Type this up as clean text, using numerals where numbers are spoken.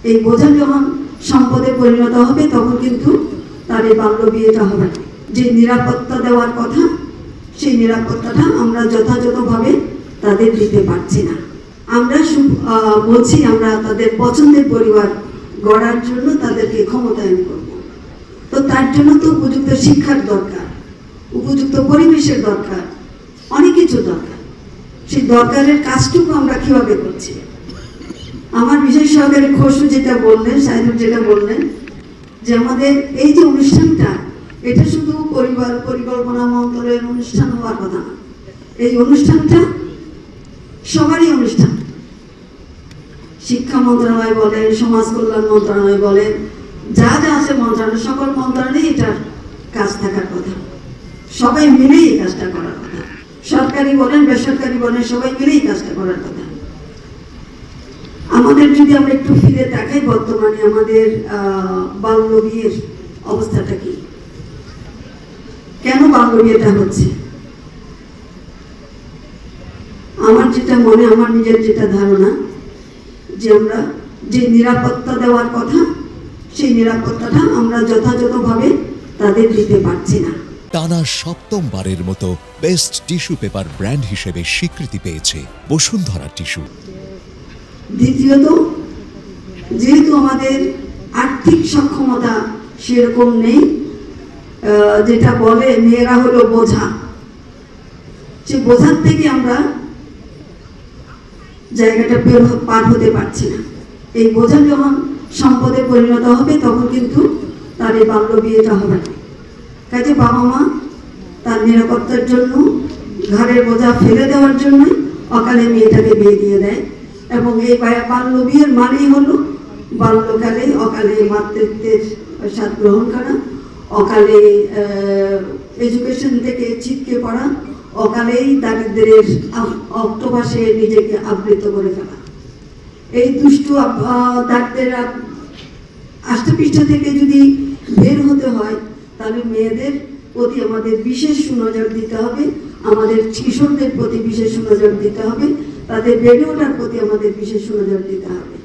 এই বোঝা যখন সম্পদে পরিণত হবে তখন কিন্তু তার এই বাল্য বিয়েটা হবে না। যে নিরাপত্তা দেওয়ার কথা সেই নিরাপত্তাটা আমরা যথাযথভাবে তাদের দিতে পারছি না। আমরা বলছি আমরা তাদের পছন্দের পরিবার গড়ার জন্য তাদেরকে ক্ষমতায়ন করব। তো তার জন্য তো উপযুক্ত শিক্ষার দরকার, উপযুক্ত পরিবেশের দরকার, অনেক কিছু দরকার। সেই দরকারের কাজটুকু আমরা কিভাবে করছি? আমার বিশেষ সহকারী খসরু যেটা বললেন, সাইদুল যেটা বললেন, যে আমাদের এই যে অনুষ্ঠানটা এটা শুধু পরিবার পরিকল্পনা মন্ত্রণালয়ের অনুষ্ঠান হওয়ার কথা না। এই অনুষ্ঠানটা সবারই অনুষ্ঠান। শিক্ষা মন্ত্রণালয় বলেন, সমাজ কল্যাণ মন্ত্রণালয় বলেন, যা যা আছে মন্ত্রণালয়, সকল মন্ত্রণালয়ে এটার কাজ থাকার কথা। সবাই মিলেই এই কাজটা করার কথা। সরকারি বলেন বেসরকারি বলেন সবাই মিলেই কাজটা করার কথা। আমাদের যদি আমরা একটু ফিরে তাকাই বর্তমানে আমাদের বাল্য বিয়ের অবস্থাটা কি, কেন বাল্য বিয়েটা হচ্ছে? আমার যেটা মনে, আমার নিজের যেটা ধারণা, যে আমরা যে নিরাপত্তা দেওয়ার কথা সেই নিরাপত্তাটা আমরা যথাযথভাবে তাদের দিতে পারছি না। টানা সপ্তমবারের মতো বেস্ট টিস্যু পেপার ব্র্যান্ড হিসেবে স্বীকৃতি পেয়েছে বসুন্ধরা টিস্যু। দ্বিতীয়ত, যেহেতু আমাদের আর্থিক সক্ষমতা সেরকম নেই, যেটা বলে মেয়েরা হলো বোঝা, সে বোঝার থেকে আমরা জায়গাটা পার হতে পারছি না। এই বোঝা যখন সম্পদে পরিণত হবে তখন কিন্তু তার এই বাল্য বিয়েটা হবে না। কাজে বাবা মা তার নিরাপত্তার জন্য ঘাড়ের বোঝা ফেলে দেওয়ার জন্য অকালে মেয়েটাকে বিয়ে দিয়ে দেয়। এবং এই বাল্য বিয়ের মানেই হলো বাল্যকালে অকালে মাতৃত্বের স্বাদ গ্রহণ করা, অকালে এডুকেশন থেকে ছিটকে পড়া, অকালেই দারিদ্রের অক্টোপাসে নিজেকে আবৃত করে ফেলা। এই দুষ্ট দারিদ্রের আষ্টাপৃষ্ঠা থেকে যদি বের হতে হয় তাহলে মেয়েদের প্রতি আমাদের বিশেষ সুনজর দিতে হবে, আমাদের কিশোরদের প্রতি বিশেষ সুনজর দিতে হবে, তাদের বেড়ে ওঠার প্রতি আমাদের বিশেষ সুনজর দিতে হবে।